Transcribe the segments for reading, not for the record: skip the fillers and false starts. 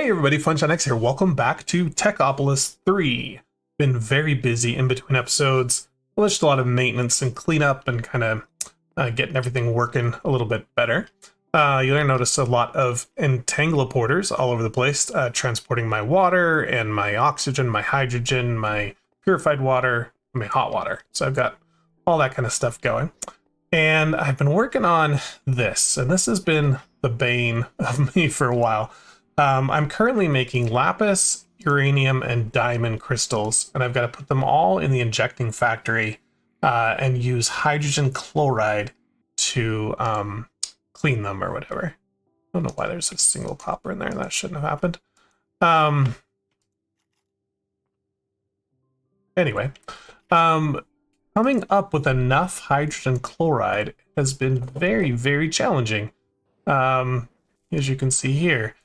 Hey everybody, FunshineX here. Welcome back to Techopolis 3. Been very busy in between episodes. Well, there's just a lot of maintenance and cleanup and kind of getting everything working a little bit better. You're going to notice a lot of entangloporters all over the place, transporting my water and my oxygen, my hydrogen, my purified water, my hot water. So I've got all that kind of stuff going. And I've been working on this, and this has been the bane of me for a while. I'm currently making lapis, uranium, and diamond crystals, and I've got to put them all in the injecting factory and use hydrogen chloride to clean them or whatever. I don't know why there's a single copper in there. That shouldn't have happened. Anyway, coming up with enough hydrogen chloride has been very, very challenging. As you can see here.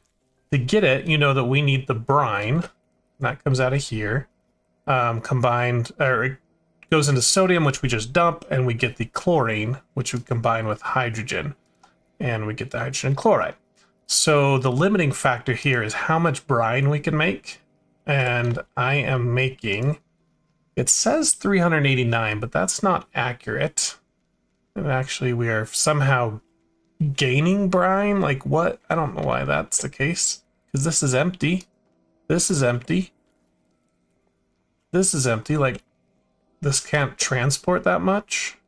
To get it, you know that we need the brine, and that comes out of here, combined, or it goes into sodium, which we just dump, and we get the chlorine, which we combine with hydrogen, and we get the hydrogen chloride. So the limiting factor here is how much brine we can make, and I am making, it says 389, but that's not accurate. And actually we are somehow gaining brine, like what? I don't know why that's the case. Because this is empty. This is empty. This is empty. Like, this can't transport that much.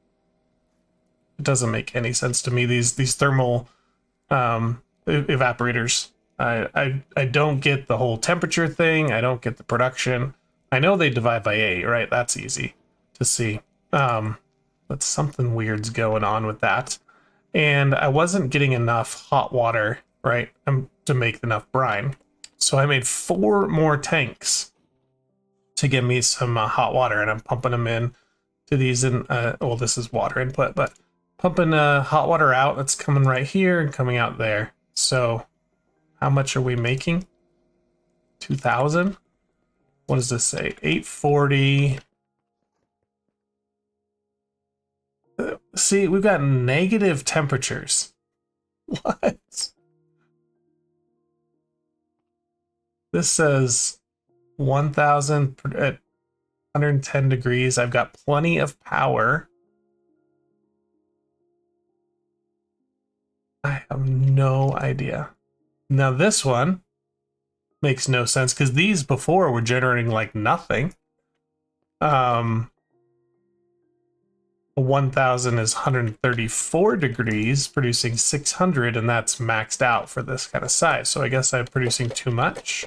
It doesn't make any sense to me. These thermal evaporators. I don't get the whole temperature thing. I don't get the production. I know they divide by 8, right? That's easy to see. But something weird's going on with that. And I wasn't getting enough hot water, right, to make enough brine. So I made 4 more tanks to give me some hot water, and I'm pumping them in to these. And well, this is water input, but pumping hot water out. That's coming right here and coming out there. So how much are we making? 2,000. What does this say? 840. See, we've got negative temperatures. What? This says 1,000 at 110 degrees. I've got plenty of power. I have no idea. Now this one makes no sense because these before were generating like nothing. 1,000 is 134 degrees, producing 600, and that's maxed out for this kind of size. So I guess I'm producing too much.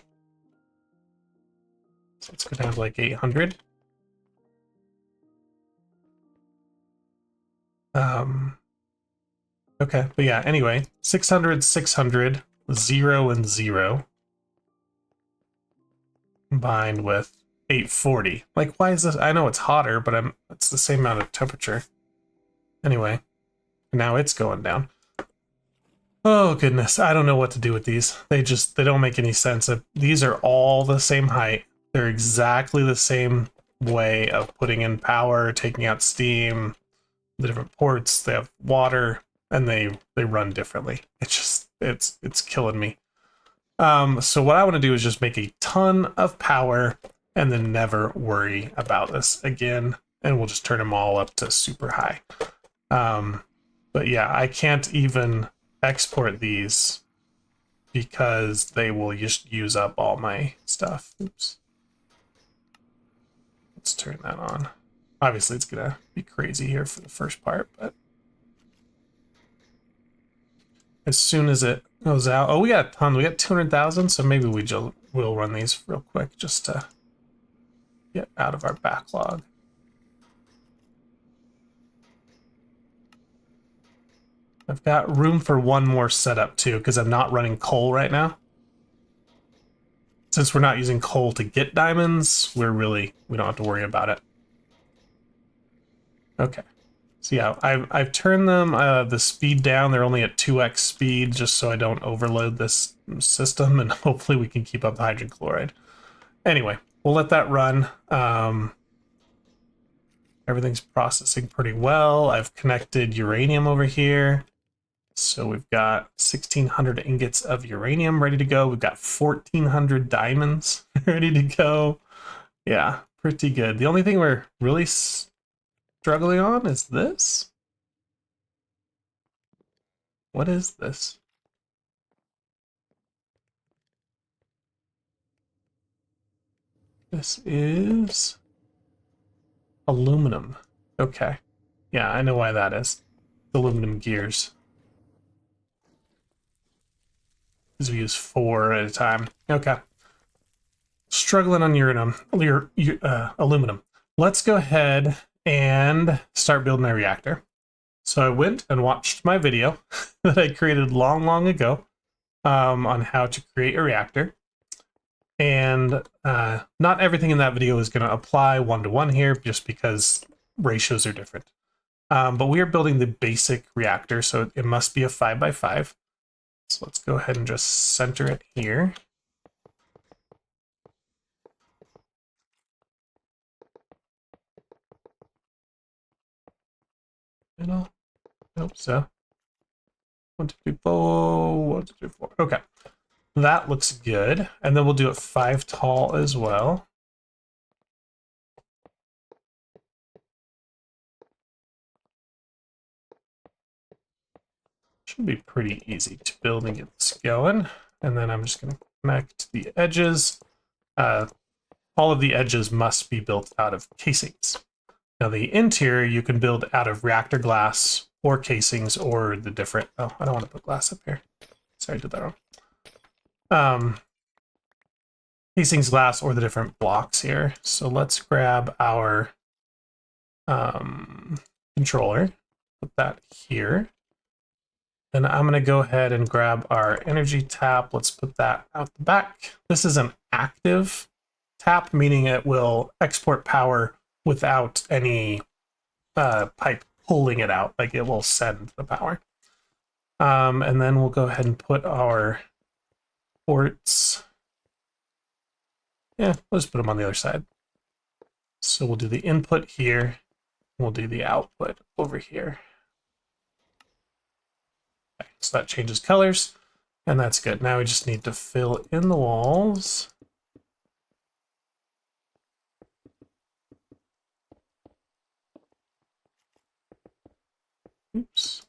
So it's gonna have like 800. Okay, but yeah, anyway, 600, 600, 0 and 0 combined with 840. Like, why is this? I know it's hotter, but it's the same amount of temperature. Anyway, now it's going down. Oh goodness, I don't know what to do with these. They don't make any sense. These are all the same height. They're exactly the same way of putting in power, taking out steam, the different ports. They have water, and they run differently. It's killing me. So what I want to do is just make a ton of power and then never worry about this again, and we'll just turn them all up to super high. But yeah, I can't even export these because they will just use up all my stuff. Oops. Let's turn that on. Obviously, it's gonna be crazy here for the first part, but as soon as it goes out, oh, we got a ton. We got 200,000, so maybe we'll run these real quick just to get out of our backlog. I've got room for one more setup too, because I'm not running coal right now. Since we're not using coal to get diamonds, we don't have to worry about it. Okay. So yeah, I've turned them the speed down. They're only at 2x speed, just so I don't overload this system, and hopefully we can keep up the hydrogen chloride. Anyway, we'll let that run. Everything's processing pretty well. I've connected uranium over here. So we've got 1,600 ingots of uranium ready to go. We've got 1,400 diamonds ready to go. Yeah, pretty good. The only thing we're really struggling on is this. What is this? This is aluminum. Okay. Yeah, I know why that is. Aluminum gears. Because we use 4 at a time. Okay. Struggling on aluminum. Let's go ahead and start building a reactor. So I went and watched my video that I created long ago on how to create a reactor. And not everything in that video is going to apply 1-to-1 here, just because ratios are different. But we are building the basic reactor, so it must be a 5x5. So let's go ahead and just center it here. Middle. Hope so. 1, 2, 3, 4. 1, 2, 3, 4. Okay. That looks good. And then we'll do it 5 tall as well. Should be pretty easy to build and get this going. And then I'm just going to connect the edges. All of the edges must be built out of casings. Now the interior you can build out of reactor glass or casings or the different... Oh, I don't want to put glass up here. Sorry, I did that wrong. Casings, glass, or the different blocks here. So let's grab our controller. Put that here. Then I'm going to go ahead and grab our energy tap. Let's put that out the back. This is an active tap, meaning it will export power without any pipe pulling it out. Like, it will send the power. And then we'll go ahead and put our ports. Yeah, let's put them on the other side. So we'll do the input here. We'll do the output over here. Okay, so that changes colors, and that's good. Now we just need to fill in the walls. Oops.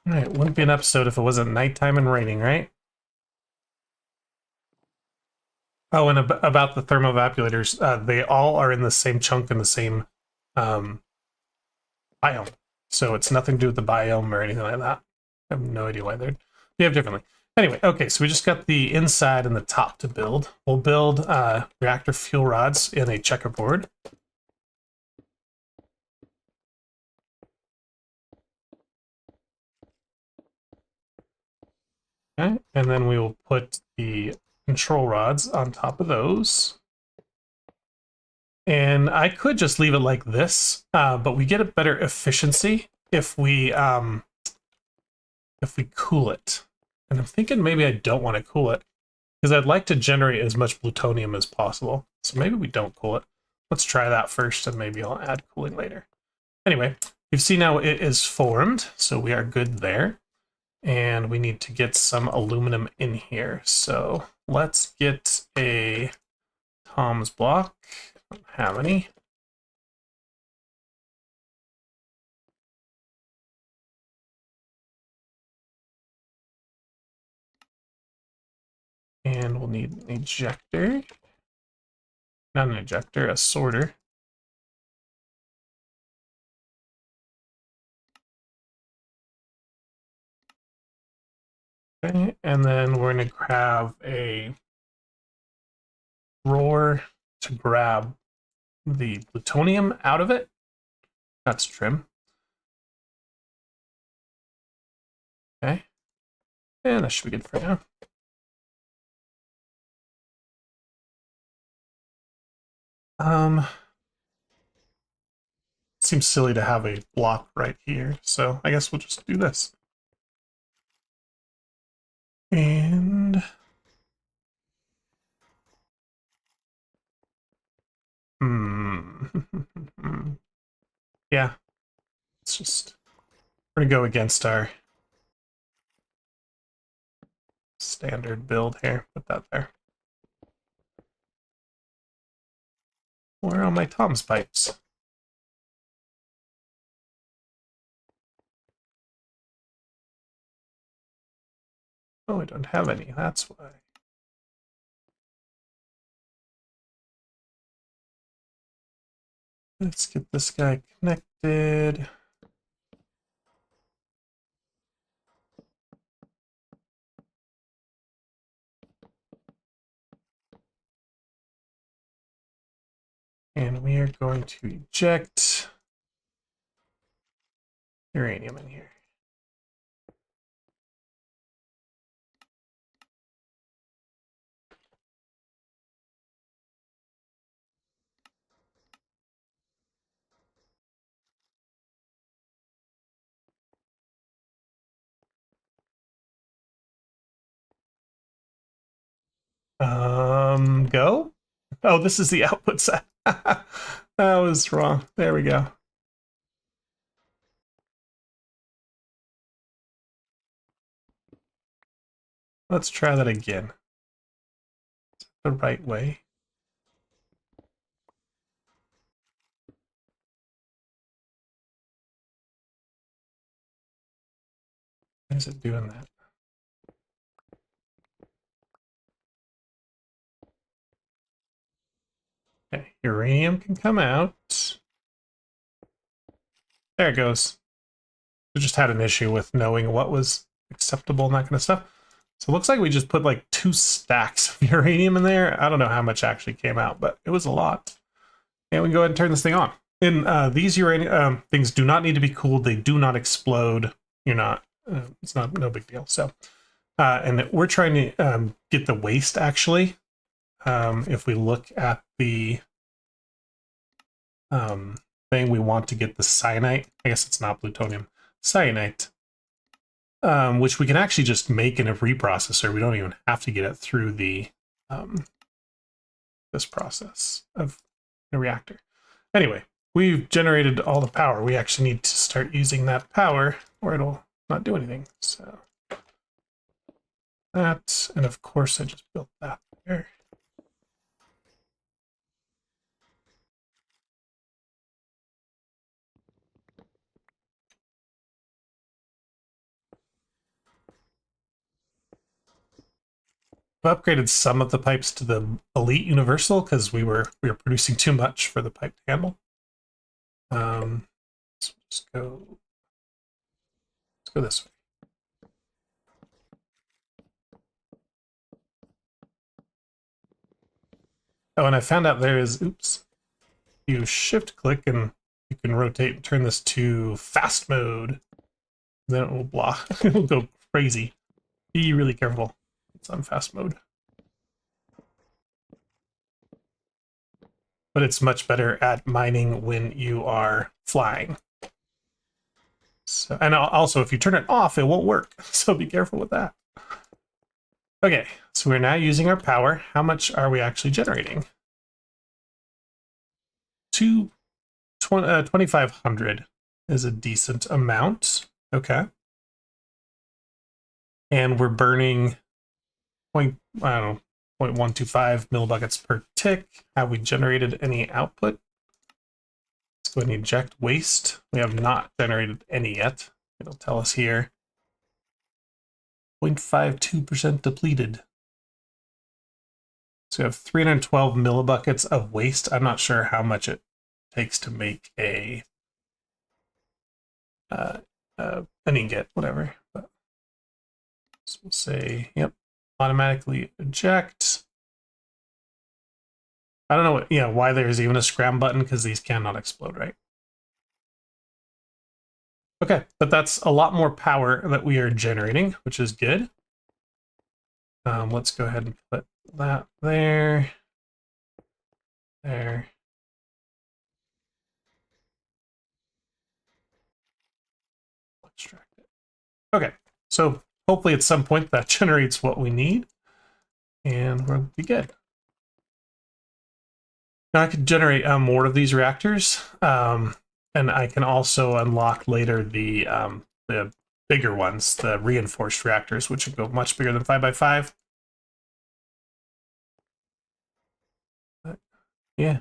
All right, wouldn't be an episode if it wasn't nighttime and raining, right? Oh, and about the thermoevaporators, they all are in the same chunk in the same biome. So it's nothing to do with the biome or anything like that. I have no idea why they're behave differently. Anyway, okay, so we just got the inside and the top to build. We'll build reactor fuel rods in a checkerboard. Okay, and then we will put the control rods on top of those. And I could just leave it like this, but we get a better efficiency if we cool it. And I'm thinking maybe I don't want to cool it, because I'd like to generate as much plutonium as possible. So maybe we don't cool it. Let's try that first, and maybe I'll add cooling later. Anyway, you see now it is formed, so we are good there. And we need to get some aluminum in here. So let's get a Tom's block. I don't have any. And we'll need an ejector. Not an ejector, a sorter. Okay, and then we're going to grab a drawer to grab the plutonium out of it. That's trim. Okay. And that should be good for now. Seems silly to have a block right here, so I guess we'll just do this. And Hmm. Yeah, it's just, we're gonna go against our standard build here. Put that there. Where are my Tom's pipes? Oh, I don't have any. That's why. Let's get this guy connected. And we are going to eject uranium in here. Go? Oh, this is the output set. That was wrong. There we go. Let's try that again. The right way. Why is it doing that? Okay, uranium can come out. There it goes. We just had an issue with knowing what was acceptable and that kind of stuff. So it looks like we just put like 2 stacks of uranium in there. I don't know how much actually came out, but it was a lot. And we can go ahead and turn this thing on. And these uranium things do not need to be cooled. They do not explode. You're not, it's not, no big deal. So, and we're trying to get the waste actually. If we look at the thing, we want to get the cyanite. I guess it's not plutonium. Cyanite. Which we can actually just make in a reprocessor. We don't even have to get it through the this process of a reactor. Anyway, we've generated all the power. We actually need to start using that power or it'll not do anything. So that, and of course I just built that there. I've upgraded some of the pipes to the Elite Universal because we were producing too much for the pipe to handle. So let's go this way. Oh, and I found out there is, oops, you shift click and you can rotate and turn this to fast mode. Then it will blah. It will go crazy. Be really careful. It's on fast mode. But it's much better at mining when you are flying. So, and also, if you turn it off, it won't work. So be careful with that. Okay, so we're now using our power. How much are we actually generating? 2,500 is a decent amount. Okay. And we're burning I don't know, 0.125 millibuckets per tick. Have we generated any output? Let's go ahead and eject waste. We have not generated any yet. It'll tell us here. 0.52% depleted. So we have 312 millibuckets of waste. I'm not sure how much it takes to make a an ingot, whatever. But so we'll say, yep, automatically eject. I don't know what, why there's even a scram button, because these cannot explode, right? Okay, but that's a lot more power that we are generating, which is good. Let's go ahead and put that there. There. Extract it. Okay, so hopefully at some point that generates what we need, and we'll be good. Now I could generate more of these reactors, and I can also unlock later the bigger ones, the reinforced reactors, which would go much bigger than 5x5. But, yeah.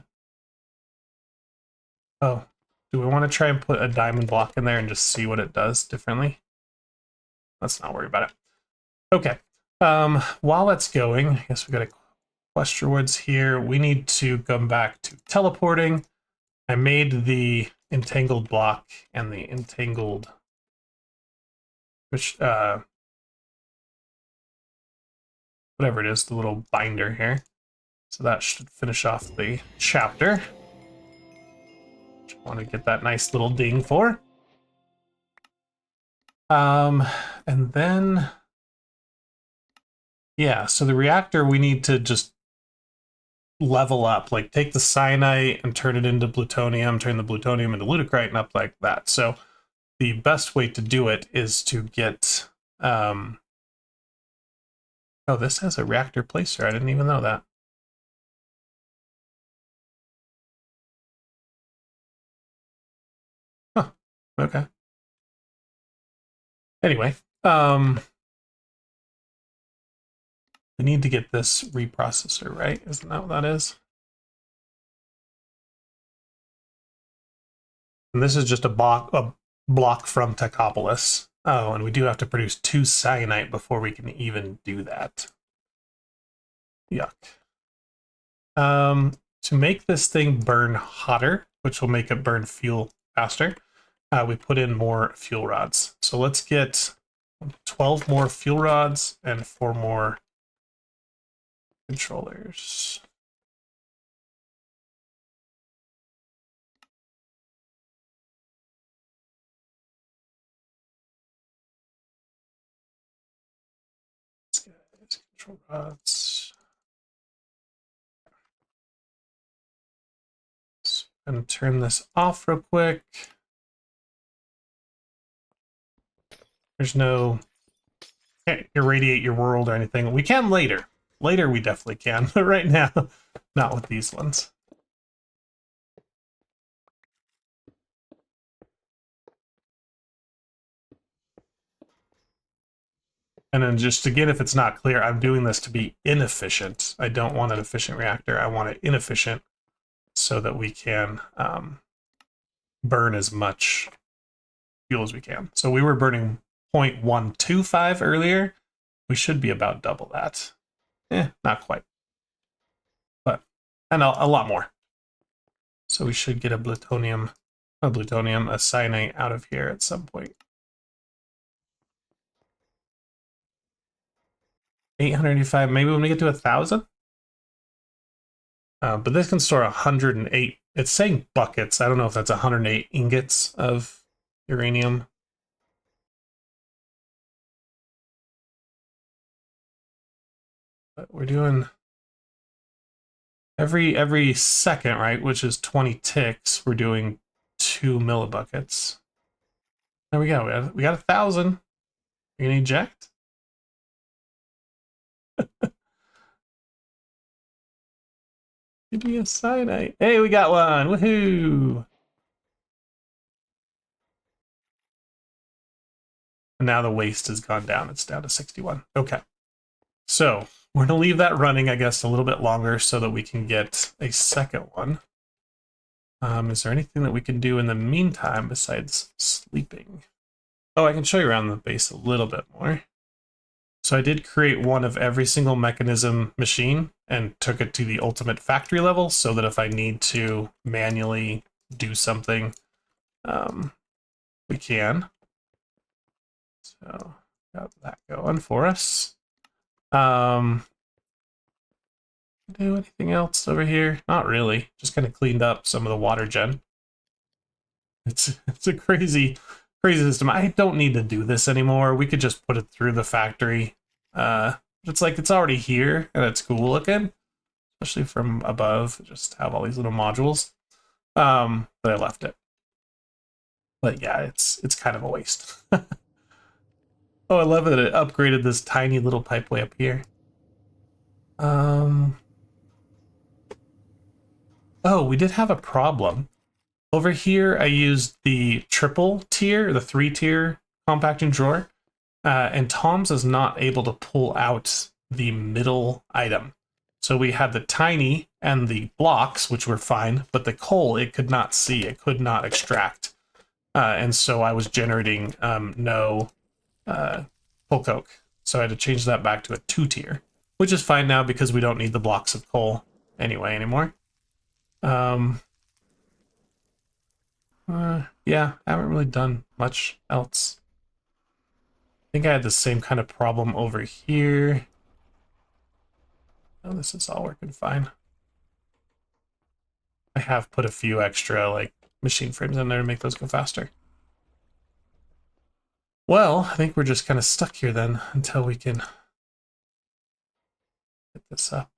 Oh, do we want to try and put a diamond block in there and just see what it does differently? Let's not worry about it. Okay. While that's going, I guess we got a question words here. We need to come back to teleporting. I made the entangled block and the entangled whatever it is, the little binder here. So that should finish off the chapter. Want to get that nice little ding for. And then, yeah, so the reactor we need to just level up, like take the cyanite and turn it into plutonium, turn the plutonium into lutecrite, and up like that. So the best way to do it is to get, oh, this has a reactor placer. I didn't even know that. Huh, okay. Anyway, we need to get this reprocessor, right? Isn't that what that is? And this is just a block from Techopolis. Oh, and we do have to produce 2 cyanite before we can even do that. Yuck. To make this thing burn hotter, which will make it burn fuel faster, we put in more fuel rods. So let's get 12 more fuel rods and 4 more controllers. Control rods. So I'm going to turn this off real quick. There's no, can't irradiate your world or anything. We can later. Later we definitely can, but right now, not with these ones. And then just again, if it's not clear, I'm doing this to be inefficient. I don't want an efficient reactor. I want it inefficient so that we can burn as much fuel as we can. So we were burning 0.125 earlier. We should be about double that. Not quite. But, and a lot more. So we should get a cyanite out of here at some point. 885, maybe when we get to 1,000? But this can store 108. It's saying buckets. I don't know if that's 108 ingots of uranium. But we're doing every second, right? Which is 20 ticks. We're doing 2 millibuckets. There we go. We got 1,000. You gonna eject? Give me a cyanite. Hey, we got one. Woohoo! And now the waste has gone down. It's down to 61. Okay. So we're going to leave that running, I guess, a little bit longer so that we can get a second one. Is there anything that we can do in the meantime besides sleeping? Oh, I can show you around the base a little bit more. So I did create one of every single mechanism machine and took it to the ultimate factory level so that if I need to manually do something, we can. So got that going for us. Do anything else over here? Not really. Just kind of cleaned up some of the water gen. It's a crazy system. I don't need to do this anymore. We could just put it through the factory. It's like it's already here and it's cool looking, especially from above. Just have all these little modules. But I left it. But yeah, it's kind of a waste. Oh, I love that it upgraded this tiny little pipe way up here. Oh, we did have a problem. Over here, I used the triple tier, the 3-tier compacting drawer, and Tom's is not able to pull out the middle item. So we had the tiny and the blocks, which were fine, but the coal it could not see, it could not extract. And so I was generating no pull coke. So I had to change that back to a 2-tier, which is fine now because we don't need the blocks of coal anyway anymore. Yeah, I haven't really done much else. I think I had the same kind of problem over here. Oh, this is all working fine. I have put a few extra like machine frames in there to make those go faster. Well, I think we're just kind of stuck here then until we can get this up.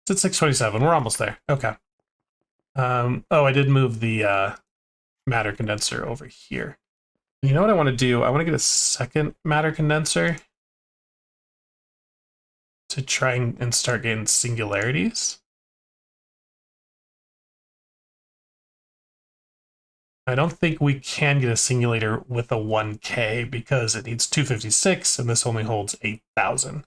It's at 627. We're almost there. Okay. Oh, I did move the matter condenser over here. You know what I want to do? I want to get a second matter condenser to try and start getting singularities. I don't think we can get a singulator with a 1K because it needs 256 and this only holds 8,000.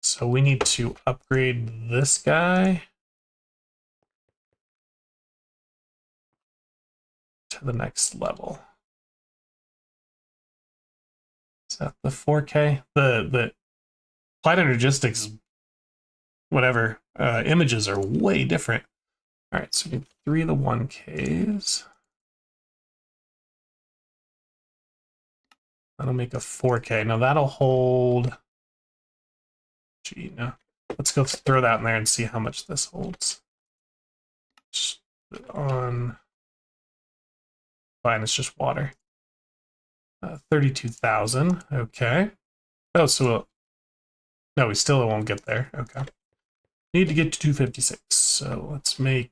So we need to upgrade this guy to the next level. Is that the 4K? The Applied Energistics, whatever, images are way different. All right, so we need 3 of the 1Ks. That'll make a 4K. Now that'll hold... Gee, no. Let's go throw that in there and see how much this holds. Just put it on... Fine, it's just water. 32,000. Okay. Oh, so... No, we still won't get there. Okay. Need to get to 256. So let's make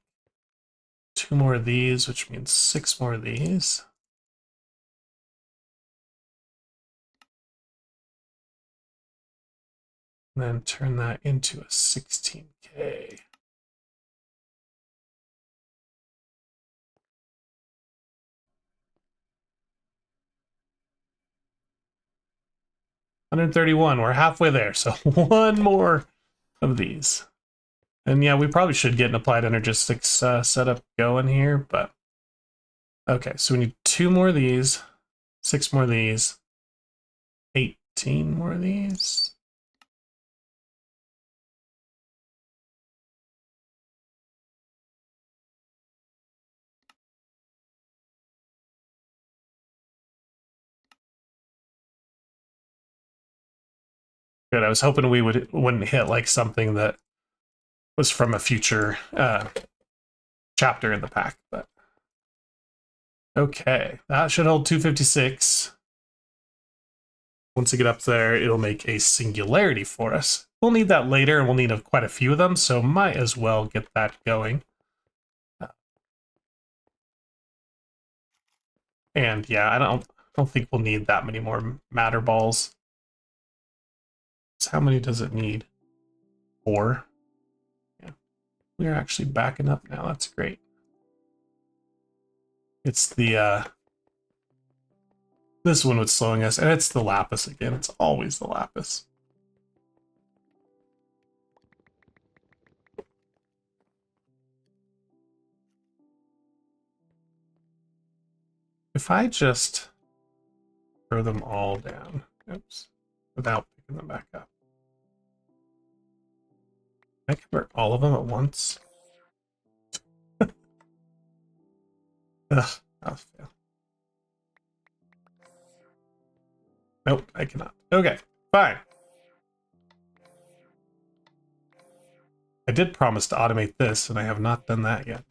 2 more of these, which means 6 more of these. And then turn that into a 16K. $131. We're halfway there. So 1 more of these. And yeah, we probably should get an applied energistics setup going here, but okay, so we need 2 more of these, 6 more of these, 18 more of these. Good. I was hoping we wouldn't hit like something that was from a future chapter in the pack, but okay, that should hold 256. Once we get up there, it'll make a singularity for us. We'll need that later, and we'll need quite a few of them, so might as well get that going. And yeah, I don't think we'll need that many more matter balls. So how many does it need? 4. Yeah, we're actually backing up now. That's great. It's the this one was slowing us, and it's the lapis again. It's always the lapis. If I just throw them all down, oops, without picking them back up. Can I convert all of them at once? Ugh, I'll fail. Nope, I cannot. Okay, fine. I did promise to automate this, and I have not done that yet.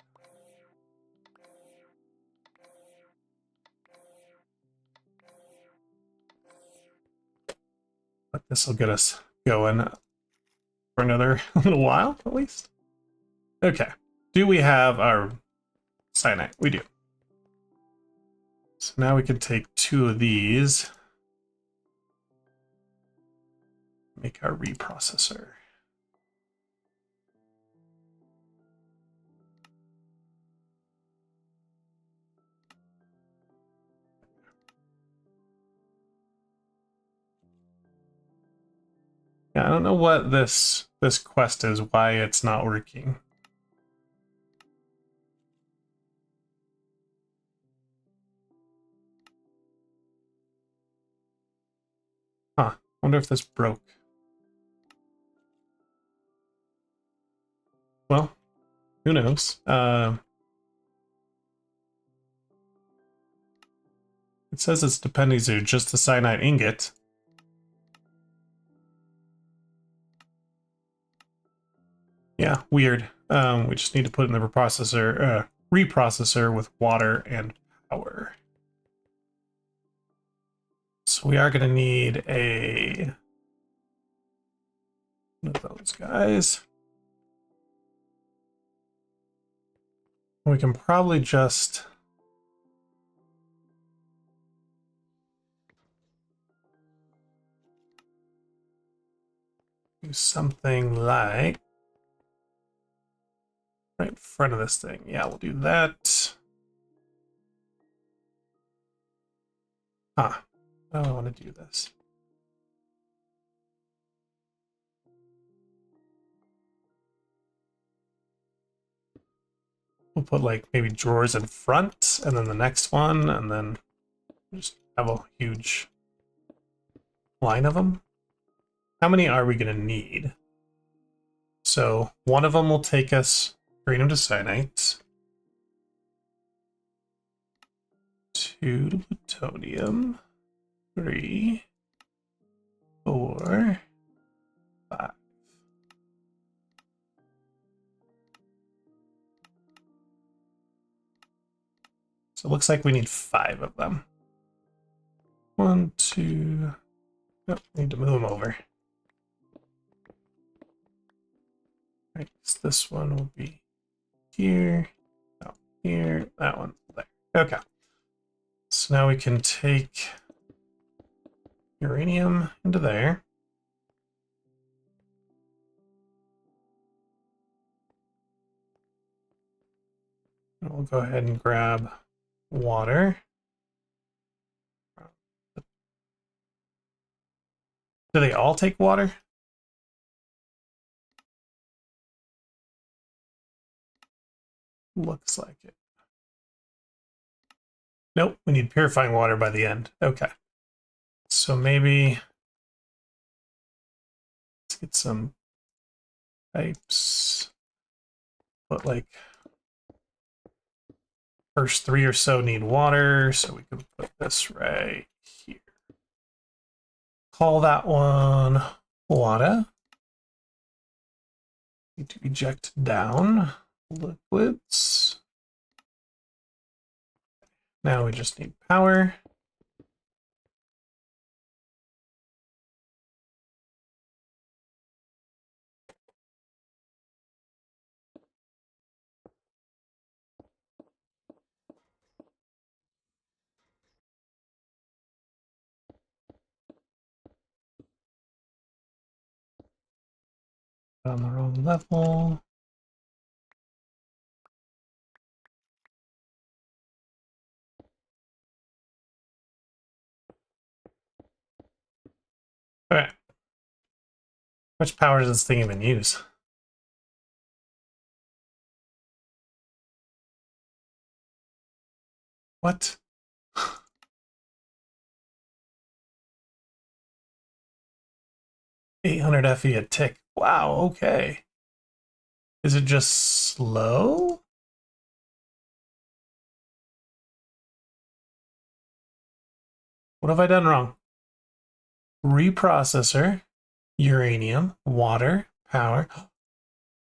But this will get us going for another little while, at least. Okay. Do we have our cyanide? We do. So now we can take 2 of these. Make our reprocessor. Yeah, I don't know what this quest is, why it's not working. Huh. Wonder if this broke. Well, who knows? It says its dependencies are just the cyanide ingot. Yeah, weird. We just need to put in the reprocessor with water and power. So we are going to need one of those guys. We can probably just do something like right in front of this thing. Yeah, we'll do that. Huh. I don't want to do this. We'll put like maybe drawers in front and then the next one and then just have a huge line of them. How many are we going to need? So one of them will take us uranium to cyanite. 2 to plutonium. 3, 4, 5. So it looks like we need 5 of them. 1, 2. Oh, need to move them over. Right, so this one will be here, oh, here, that one there. Okay. So now we can take uranium into there. And we'll go ahead and grab water. Do they all take water? Looks like it. Nope, we need purifying water by the end. Okay. So maybe let's get some pipes. But like first 3 or so need water, so we can put this right here. Call that one water. Need to eject down liquids. Now we just need power. On the wrong level. Okay. How much power does this thing even use? What? 800 FE a tick. Wow, okay. Is it just slow? What have I done wrong? Reprocessor, uranium, water, power.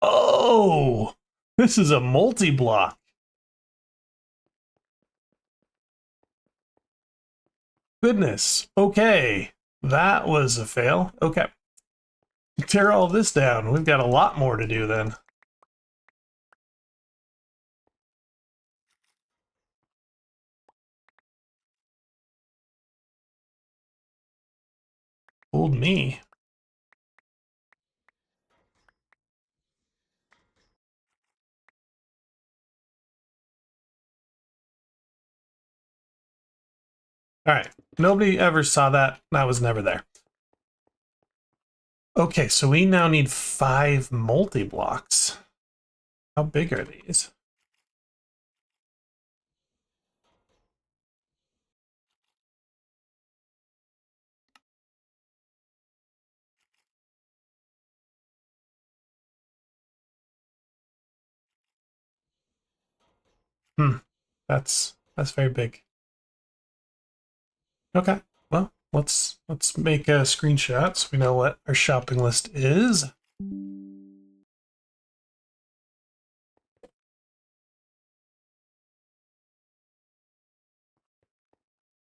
Oh, this is a multi-block. Goodness. Okay. That was a fail. Okay. Tear all this down. We've got a lot more to do then. Fooled me. All right. Nobody ever saw that. That was never there. Okay, so we now need 5 multi-blocks. How big are these? Hmm, that's very big. Okay, well, let's make a screenshot so we know what our shopping list is.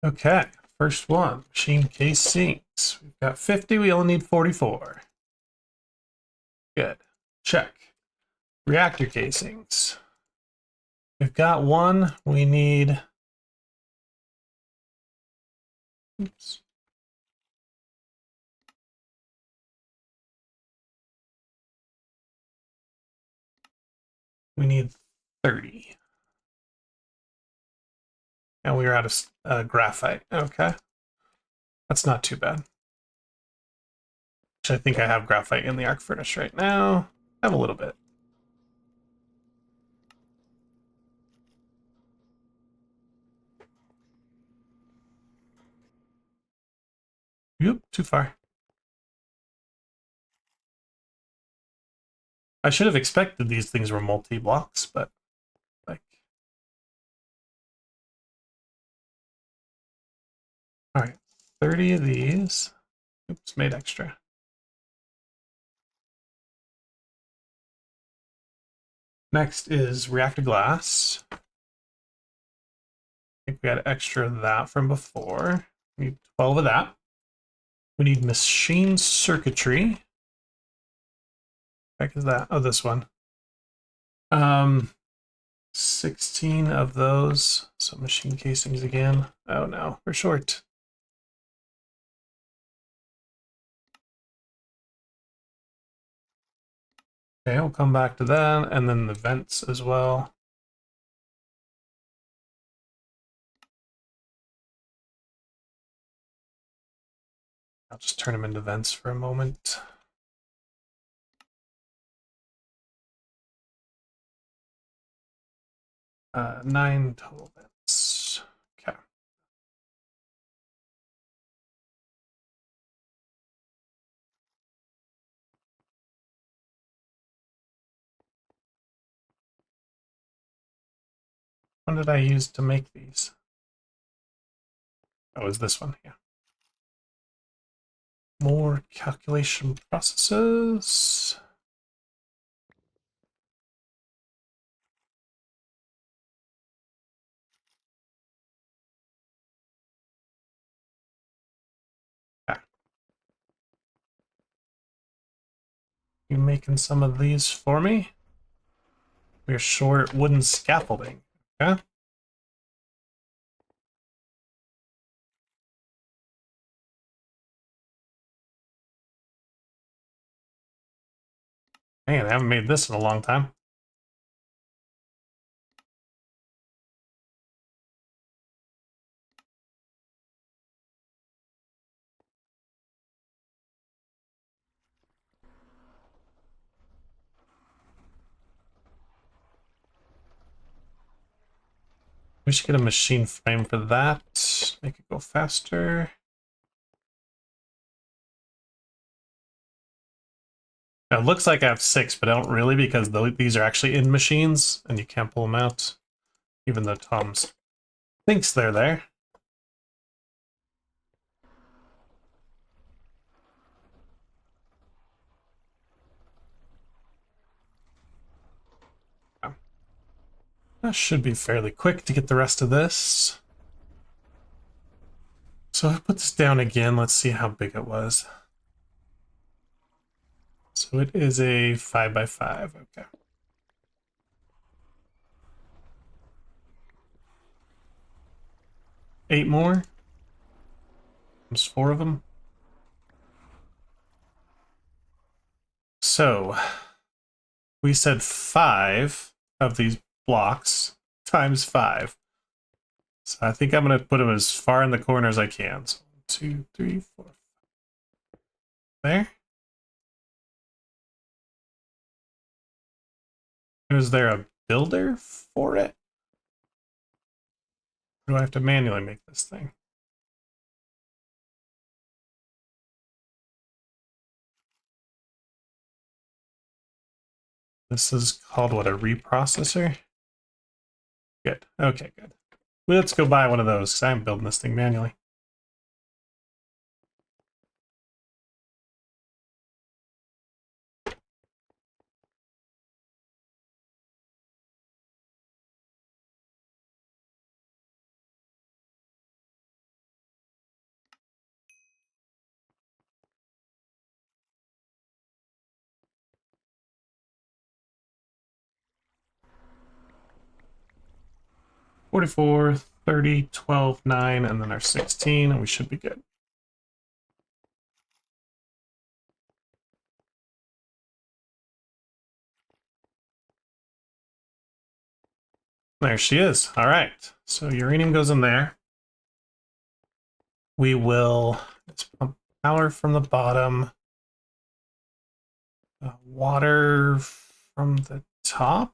Okay, first one, machine casings. We've got 50, we only need 44. Good, check. Reactor casings. We've got one, we need... Oops. We need 30. And we are out of graphite. Okay. That's not too bad. Which I think I have graphite in the arc furnace right now. I have a little bit. Yep, too far. I should have expected these things were multi-blocks, but like... Alright, 30 of these. Oops, made extra. Next is reactor glass. I think we had extra of that from before. We need 12 of that. We need machine circuitry. What the heck is that? Oh, this one. 16 of those. So machine casings again. Oh no, we're short. Okay, we'll come back to that, and then the vents as well. I'll just turn them into vents for a moment. Uh, 9 total vents. Okay. What did I use to make these? Oh, is this one? Yeah. More calculation processes. Yeah. You making some of these for me? We're short wooden scaffolding. Okay. Man, I haven't made this in a long time. We should get a machine frame for that. Make it go faster. Now, it looks like I have 6, but I don't really because these are actually in machines and you can't pull them out, even though Tom's thinks they're there. That should be fairly quick to get the rest of this. So I put this down again. Let's see how big it was. So it is a 5x5. Okay. Eight more. There's 4 of them. So we said 5 of these blocks times 5. So I think I'm going to put them as far in the corner as I can. So 1, 2, 3, 4. There. Is there a builder for it? Or do I have to manually make this thing? This is called what, a reprocessor? Good. Okay, good. Well, let's go buy one of those because I'm building this thing manually. $44, $30, $12, $9, and then our 16, and we should be good. There she is. All right. So uranium goes in there. We will pump power from the bottom. Water from the top.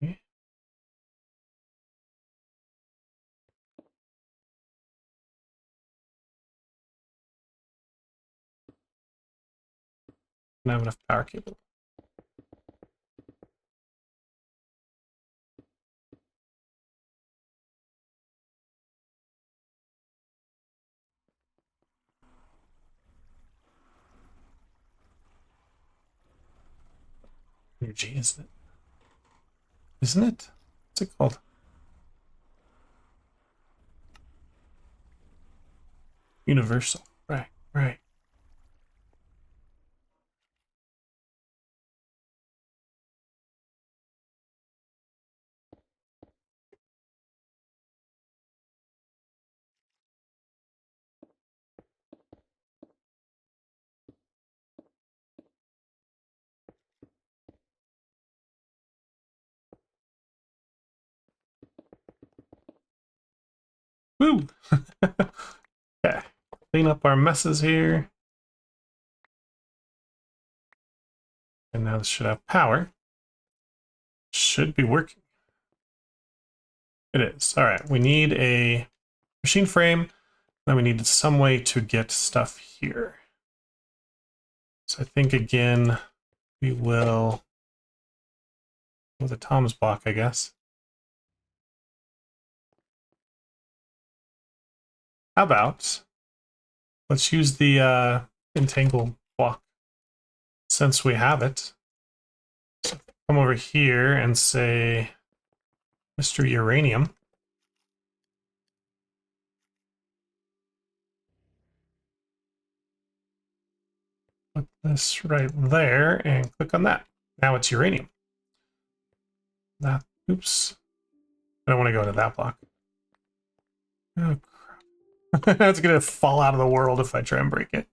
Okay. Don't have enough power cable. Energy, isn't it? Isn't it? What's it called? Universal. Right, right. Woo! Okay. Clean up our messes here. And now this should have power. Should be working. It is. All right. We need a machine frame. Then we need some way to get stuff here. So I think, again, we will with a Tom's block, I guess. How about let's use the entangle block since we have it. So come over here and say, Mr. Uranium. Put this right there and click on that. Now it's uranium. That, oops. I don't want to go to that block. Oh, crap. That's going to fall out of the world if I try and break it.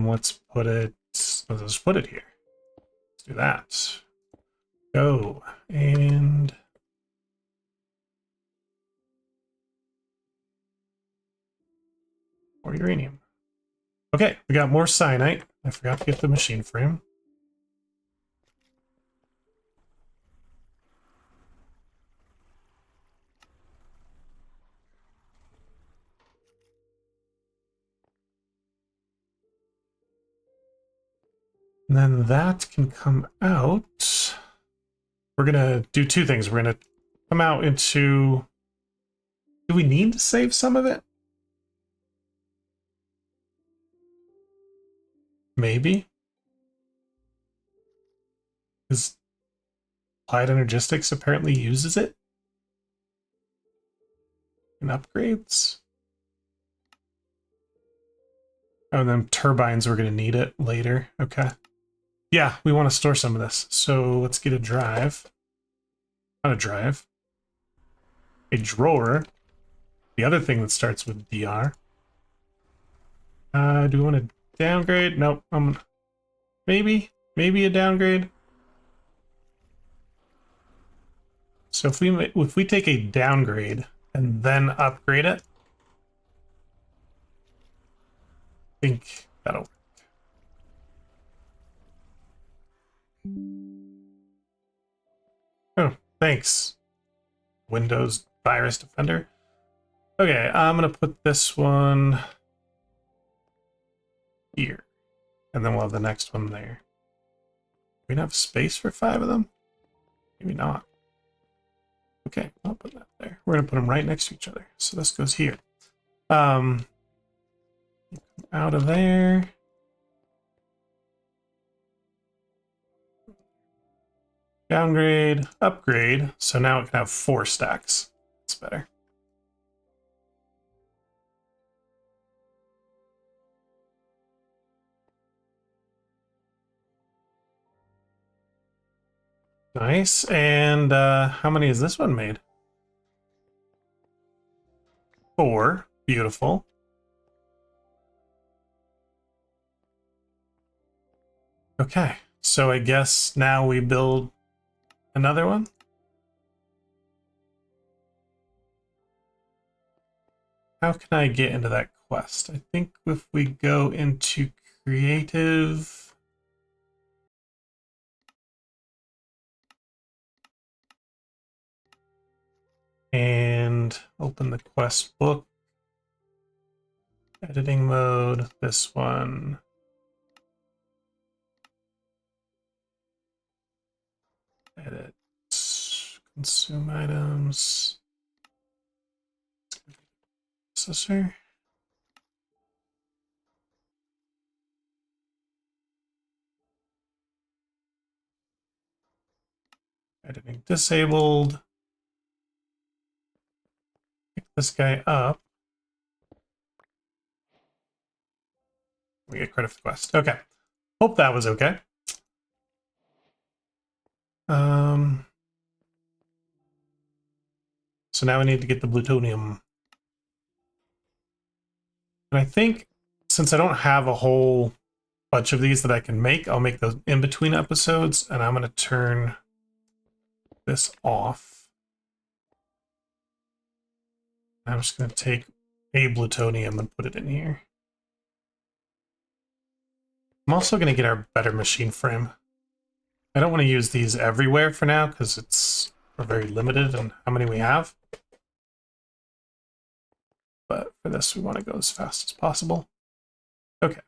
Let's put it, let's put it here. Let's do that. Go, and more uranium. Okay, we got more cyanite. I forgot to get the machine frame. And then that can come out. We're gonna do two things. We're gonna come out into... Do we need to save some of it? Maybe. Because Applied Energistics apparently uses it in upgrades. Oh, and then turbines, we're going to need it later. Okay. Yeah, we want to store some of this. So let's get a drive. Not a drive. A drawer. The other thing that starts with DR. Do we want to downgrade? Nope. Maybe. maybe a downgrade. So if we take a downgrade and then upgrade it, I think that'll work. Oh, thanks, Windows Virus Defender. Okay, I'm gonna put this one here, and then we'll have the next one there. We don't have space for 5 of them? Maybe not. Okay, I'll put that there. We're gonna put them right next to each other. So this goes here. Out of there. Downgrade, upgrade. So now it can have 4 stacks. That's better. Nice. And how many has this one made? 4. Beautiful. Okay, so I guess now we build another one. How can I get into that quest? I think if we go into creative... and open the quest book. Editing mode, this one. Edit, consume items. Processor. Editing disabled. Pick this guy up. We get credit for the quest. Okay. Hope that was okay. So now we need to get the plutonium. And I think since I don't have a whole bunch of these that I can make, I'll make those in between episodes, and I'm going to turn this off. I'm just going to take a plutonium and put it in here. I'm also going to get our better machine frame. I don't want to use these everywhere for now because we're very limited on how many we have. But for this, we want to go as fast as possible. Okay.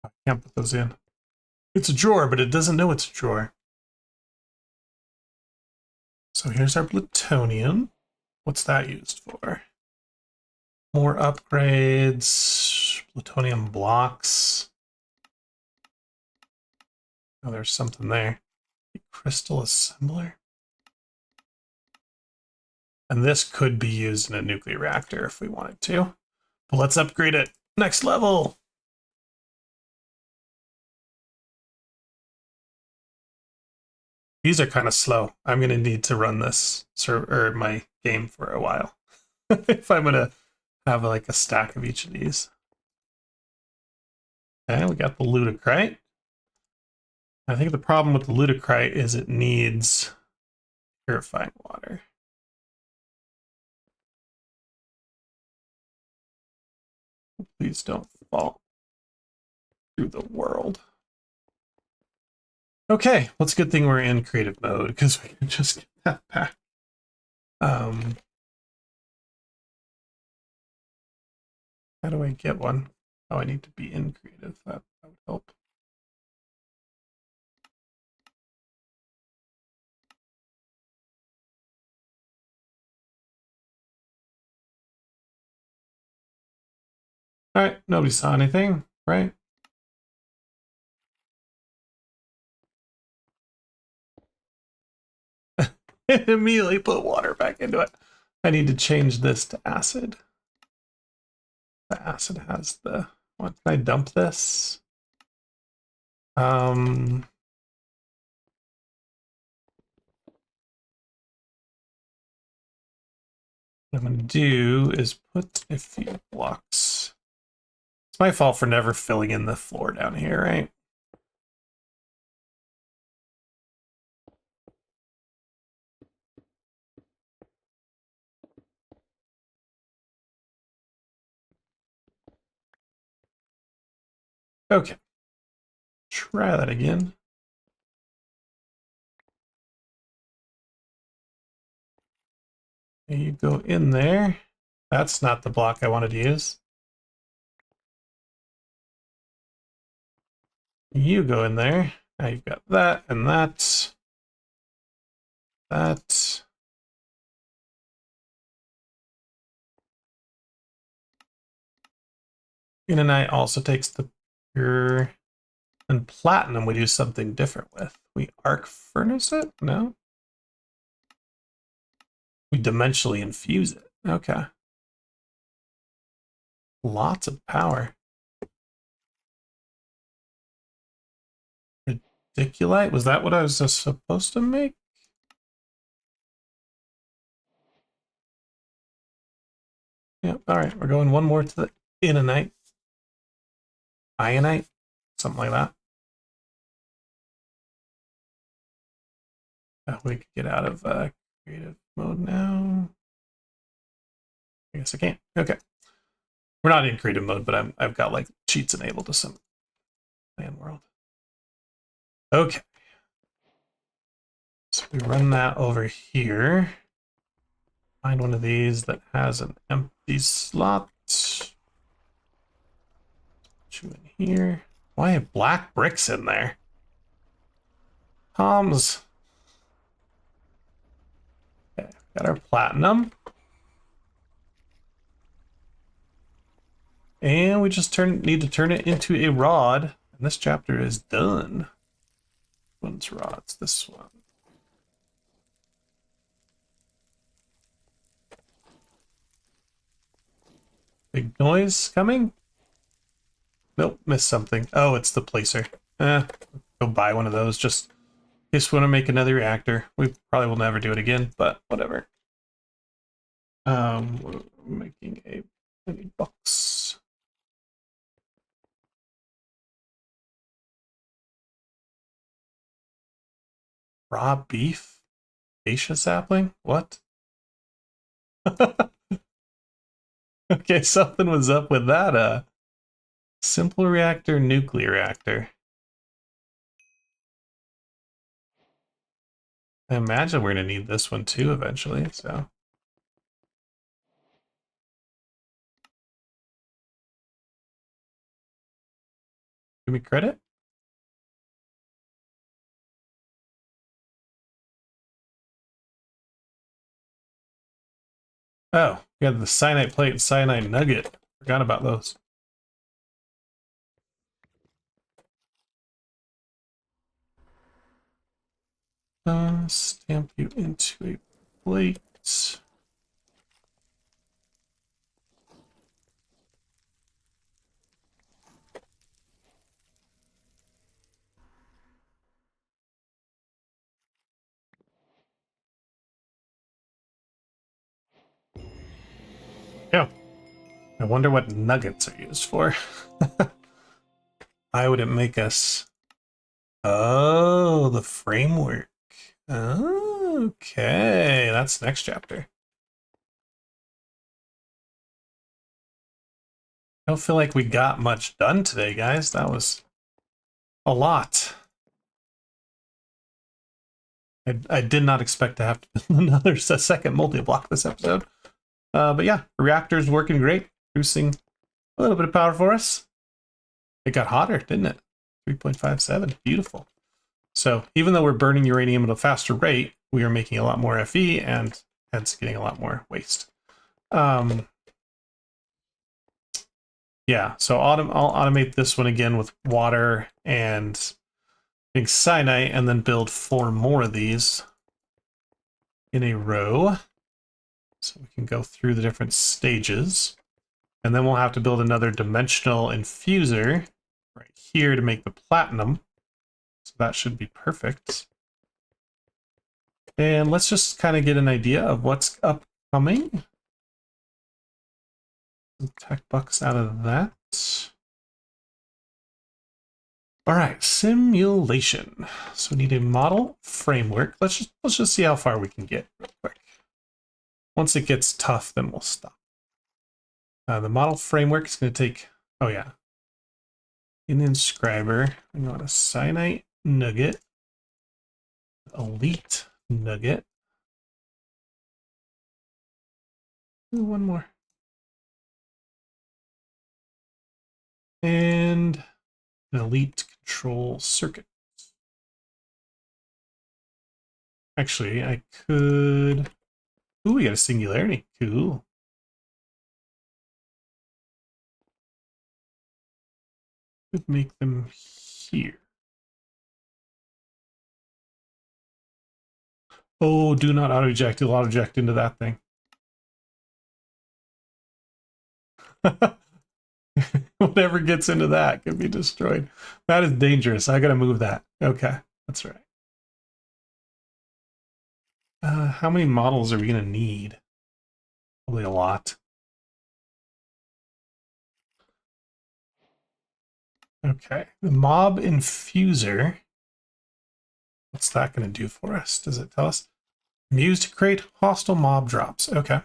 I can't put those in. It's a drawer, but it doesn't know it's a drawer. So here's our plutonium. What's that used for? More upgrades, plutonium blocks. Oh, there's something there. Crystal assembler. And this could be used in a nuclear reactor if we wanted to. But let's upgrade it. Next level. These are kind of slow. I'm going to need to run this server, or my game for a while. If I'm going to have like a stack of each of these. Okay, we got the ludicrite. I think the problem with the ludicrite is it needs purifying water. Please don't fall through the world. Okay, well, it's a good thing we're in creative mode because we can just get that back. How do I get one? Oh, I need to be in creative. That would help. All right, nobody saw anything, right? Immediately put water back into it. I need to change this to acid. The acid has the... What, can I dump this? That What I'm going to do is put a few blocks. It's my fault for never filling in the floor down here, right? Okay. Try that again. You go in there. That's not the block I wanted to use. You go in there. Now you've got that and that. That. Inanite also takes the pure and platinum we do something different with. We arc furnace it? No. We dimensionally infuse it. Okay. Lots of power. Radiculite? Was that what I was supposed to make? Yep. All right. We're going one more to the Inanite. Ionite? Something like that. We could get out of creative mode now. I guess I can't. Okay. We're not in creative mode, but I've got like cheats enabled to some land world. Okay. So we run that over here. Find one of these that has an empty slot. Put you in here. Why have black bricks in there? Toms. Okay, got our platinum. And we just need to turn it into a rod. And this chapter is done. Which one's rods? This one. Big noise coming? Nope, missed something. Oh, it's the placer. Go buy one of those. Just in case we want to make another reactor. We probably will never do it again, but whatever. We're making a mini box. Raw beef? Acacia sapling? What? Okay, something was up with that. Simple reactor, nuclear reactor. I imagine we're going to need this one too eventually, so. Give me credit. Oh, we got the cyanide plate and cyanide nugget. Forgot about those. Stamp you into a plate. Yeah. I wonder what nuggets are used for. Why would it make us... Oh, the framework. Okay, that's next chapter. I don't feel like we got much done today, guys. That was a lot. I did not expect to have to build a second multi-block this episode. But yeah, the reactor's working great, producing a little bit of power for us. It got hotter, didn't it? 3.57, beautiful. So even though we're burning uranium at a faster rate, we are making a lot more Fe and hence getting a lot more waste. Yeah, so I'll automate this one again with water and cyanite, and then build 4 more of these in a row. So we can go through the different stages. And then we'll have to build another dimensional infuser right here to make the platinum. So that should be perfect. And let's just kind of get an idea of what's upcoming. Some tech bucks out of that. All right, simulation. So we need a model framework. Let's just see how far we can get real quick. Once it gets tough, then we'll stop. The model framework is going to take, oh yeah, in the inscriber, we want a cyanite nugget, elite nugget. Ooh, one more. And an elite control circuit. Actually, I could... Ooh, we got a singularity. Cool. Could make them here. Oh, do not auto-eject. You'll auto-eject into that thing. Whatever gets into that can be destroyed. That is dangerous. I gotta move that. Okay, that's right. How many models are we gonna need? Probably a lot. Okay, the mob infuser. What's that gonna do for us? Does it tell us? Used to create hostile mob drops. Okay.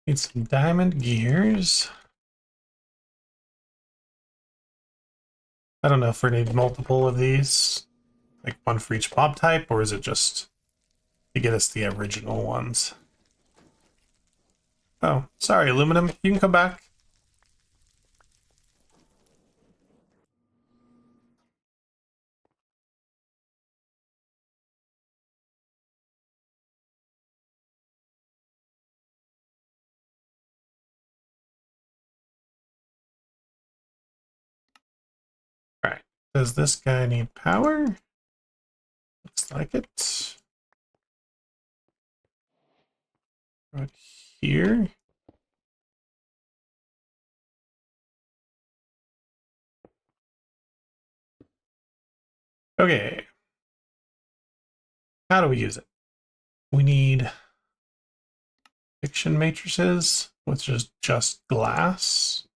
Need some diamond gears. I don't know if we need multiple of these, like one for each mob type, or is it just to get us the original ones? Oh, sorry, aluminum. You can come back. All right. Does this guy need power? Looks like it. Right here. Okay. How do we use it? We need fiction matrices, which is just glass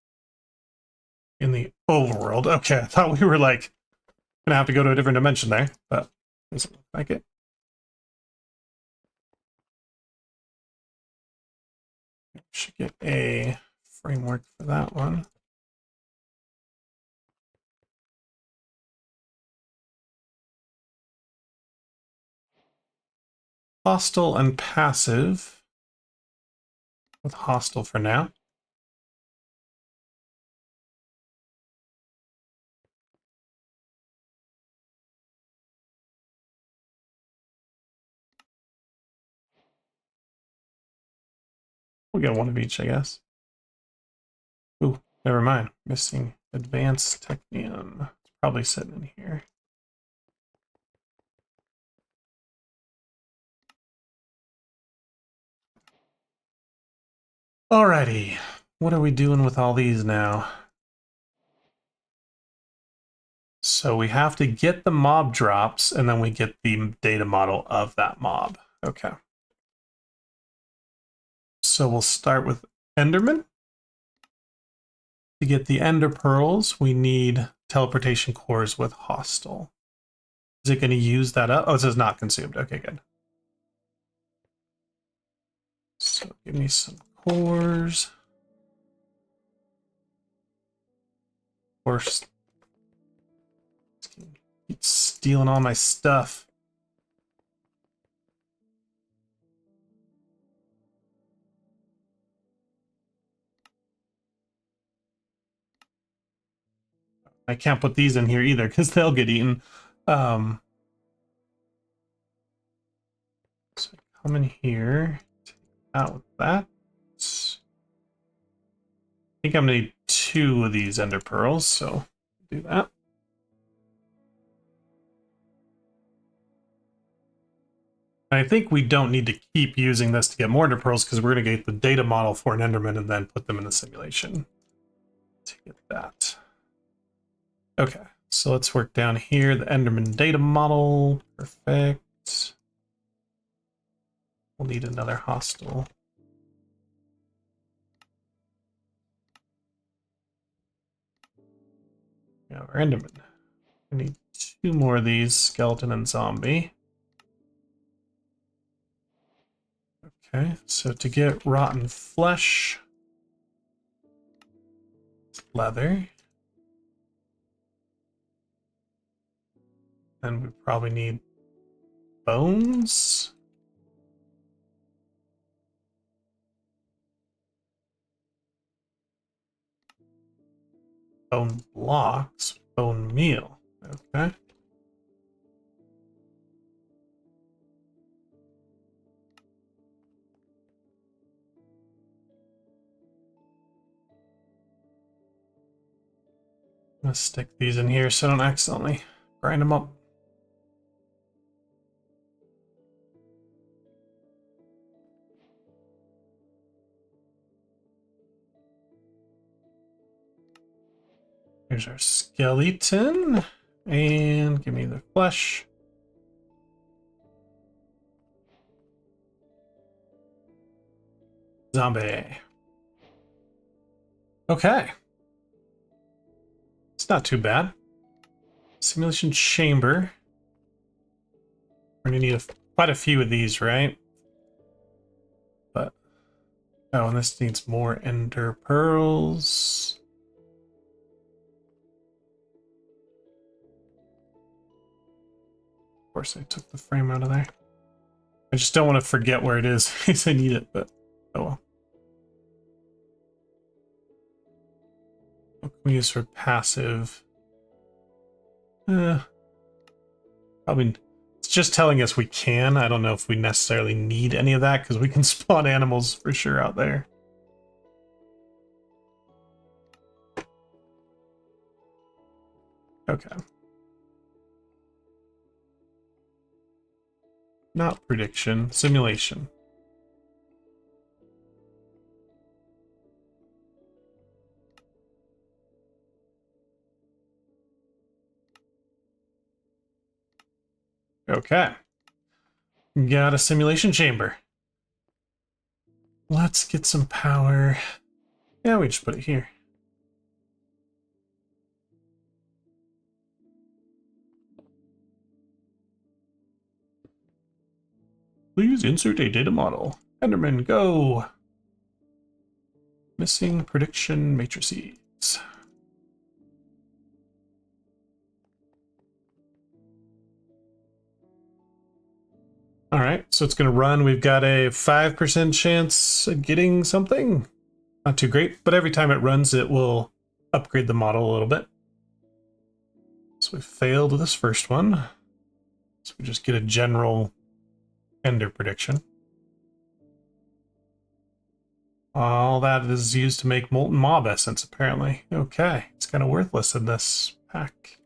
in the overworld. Okay, I thought we were like gonna have to go to a different dimension there, but doesn't look like it. Should get a framework for that one. Hostile and passive. With hostile for now. We'll get one of each, I guess. Ooh, never mind. Missing advanced technium. It's probably sitting in here. Alrighty. What are we doing with all these now? So we have to get the mob drops, and then we get the data model of that mob. Okay. So we'll start with Enderman. To get the Ender Pearls, we need teleportation cores with hostile. Is it going to use that up? Oh, it says not consumed. Okay, good. So give me some cores. Of course, keep stealing all my stuff. I can't put these in here either because they'll get eaten. So come in here, take out with that. I think I'm gonna need 2 of these ender pearls, so do that. I think we don't need to keep using this to get more ender pearls because we're going to get the data model for an enderman and then put them in the simulation to get that. Okay, so let's work down here. The enderman data model. Perfect. We'll need another hostile. Yeah, our enderman. We need 2 more of these, skeleton and zombie. Okay, so to get rotten flesh, leather, and we probably need bones. Bone blocks, bone meal. Okay. I'm gonna stick these in here so I don't accidentally grind them up. Here's our skeleton. And give me the flesh. Zombie. Okay. It's not too bad. Simulation chamber. We're gonna need quite a few of these, right? But oh, and this needs more ender pearls. Of course, I took the frame out of there. I just don't want to forget where it is in case I need it, but oh well. What can we use for passive? Probably, it's just telling us we can. I don't know if we necessarily need any of that because we can spawn animals for sure out there. Okay. Not prediction, simulation. Okay. Got a simulation chamber. Let's get some power. Yeah, we just put it here. Please insert a data model. Enderman, go! Missing prediction matrices. Alright, so it's going to run. We've got a 5% chance of getting something. Not too great, but every time it runs, it will upgrade the model a little bit. So we failed this first one. So we just get a general ender prediction. All that is used to make molten mob essence, apparently. Okay, it's kind of worthless in this pack.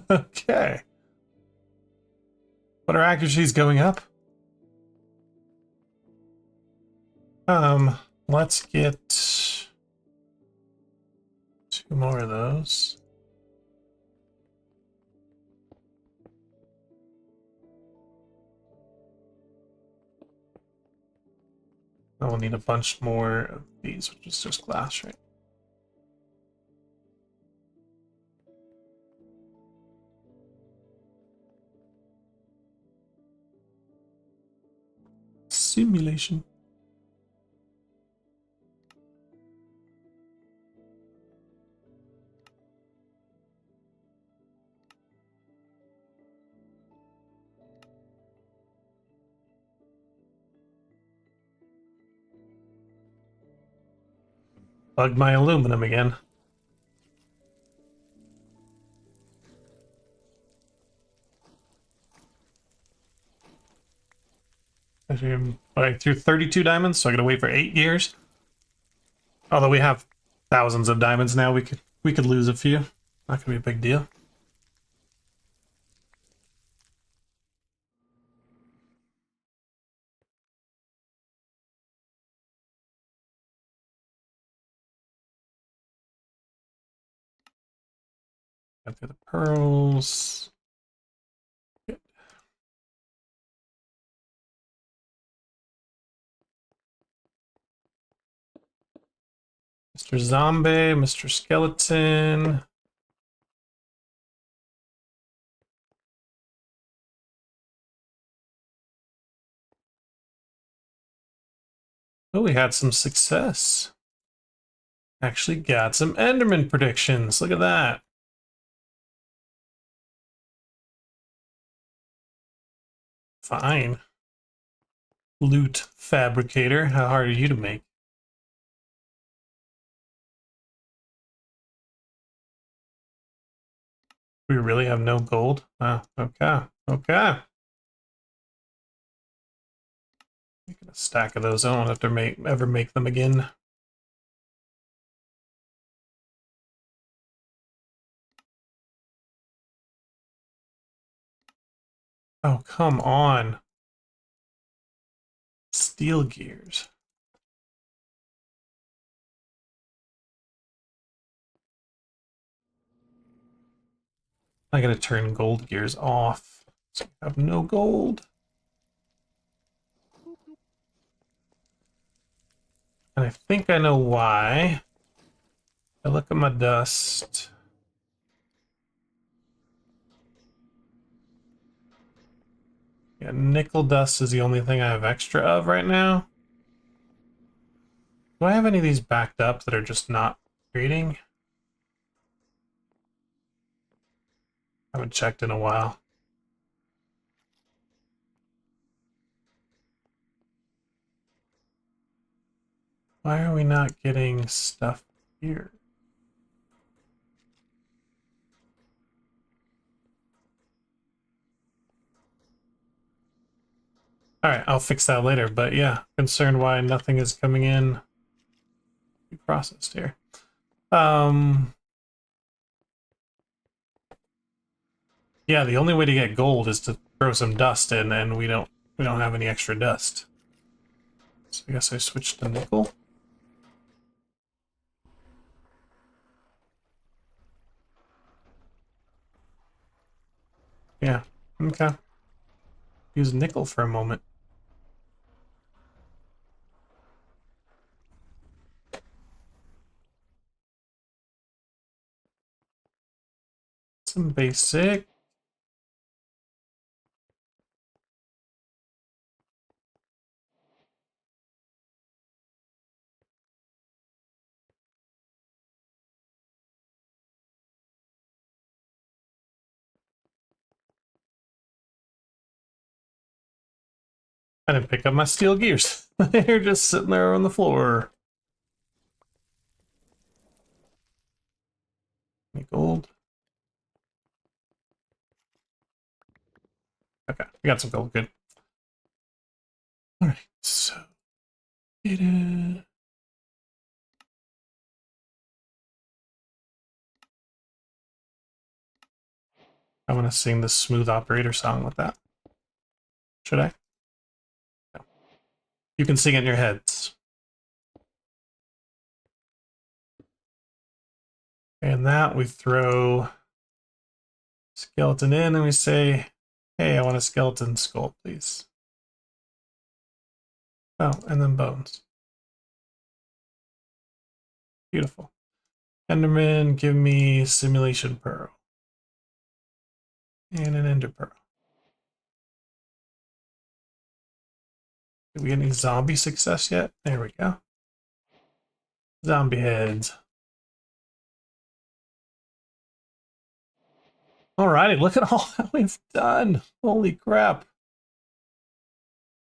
Okay. But our accuracy is going up. Let's get 2 more of those. I will need a bunch more of these, which is just glass, right? Simulation. Bugged my aluminum again. I threw 32 diamonds, so I gotta wait for 8 years. Although we have thousands of diamonds now, we could lose a few. Not gonna be a big deal. Got the pearls. Good. Mr. Zombie, Mr. Skeleton. Oh, we had some success. Actually got some Enderman predictions. Look at that. Fine. Loot fabricator. How hard are you to make? We really have no gold? Oh, okay. Okay. Making a stack of those. I don't have to ever make them again. Oh, come on. Steel gears. I gotta turn gold gears off. So I have no gold. And I think I know why. I look at my dust. Yeah, nickel dust is the only thing I have extra of right now. Do I have any of these backed up that are just not creating? I haven't checked in a while. Why are we not getting stuff here? Alright, I'll fix that later, but yeah, concerned why nothing is coming in to be processed here. Yeah, the only way to get gold is to throw some dust in, and we don't have any extra dust. So I guess I switched to nickel. Yeah, okay. Use nickel for a moment. Some basic. I didn't pick up my steel gears. They're just sitting there on the floor. Any gold? Okay, we got some gold, good. Alright, so data. I want to sing the smooth operator song with that. Should I? No. You can sing it in your heads. And that we throw skeleton in and we say, hey, I want a skeleton skull, please. Oh, and then bones. Beautiful. Enderman, give me simulation pearl. And an ender pearl. Did we get any zombie success yet? There we go. Zombie heads. Alrighty, look at all that we've done. Holy crap.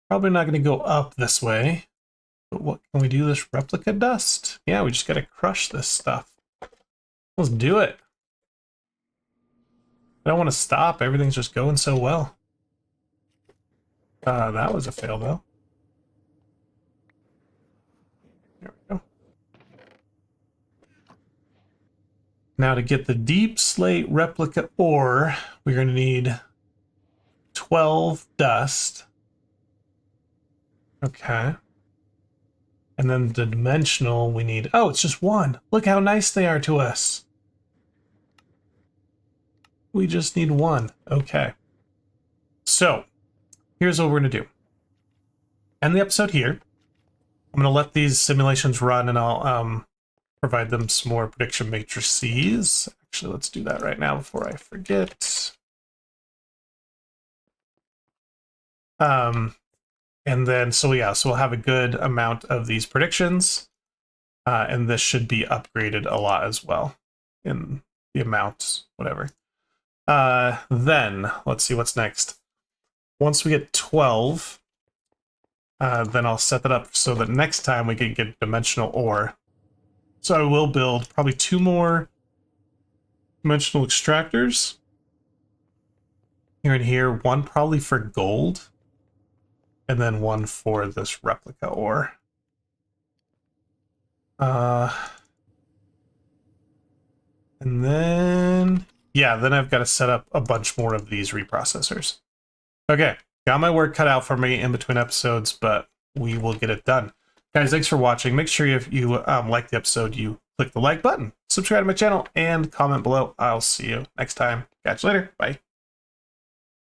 Probably not going to go up this way. But what can we do? This replica dust? Yeah, we just got to crush this stuff. Let's do it. I don't want to stop. Everything's just going so well. That was a fail, though. There we go. Now to get the deep slate replica ore, we're going to need 12 dust. Okay. And then the dimensional, we need... Oh, it's just one. Look how nice they are to us. We just need one. Okay. So here's what we're going to do. End the episode here. I'm going to let these simulations run, and I'll provide them some more prediction matrices. Actually, let's do that right now before I forget. And then, so we'll have a good amount of these predictions, and this should be upgraded a lot as well in the amounts, whatever. Then, let's see what's next. Once we get 12, then I'll set that up so that next time we can get dimensional ore. So I will build probably 2 more dimensional extractors. Here and here, one probably for gold, and then one for this replica ore. And then, yeah, then I've got to set up a bunch more of these reprocessors. Okay, got my work cut out for me in between episodes, but we will get it done. Guys, thanks for watching. Make sure if you like the episode, you click the like button, subscribe to my channel, and comment below. I'll see you next time. Catch you later. Bye.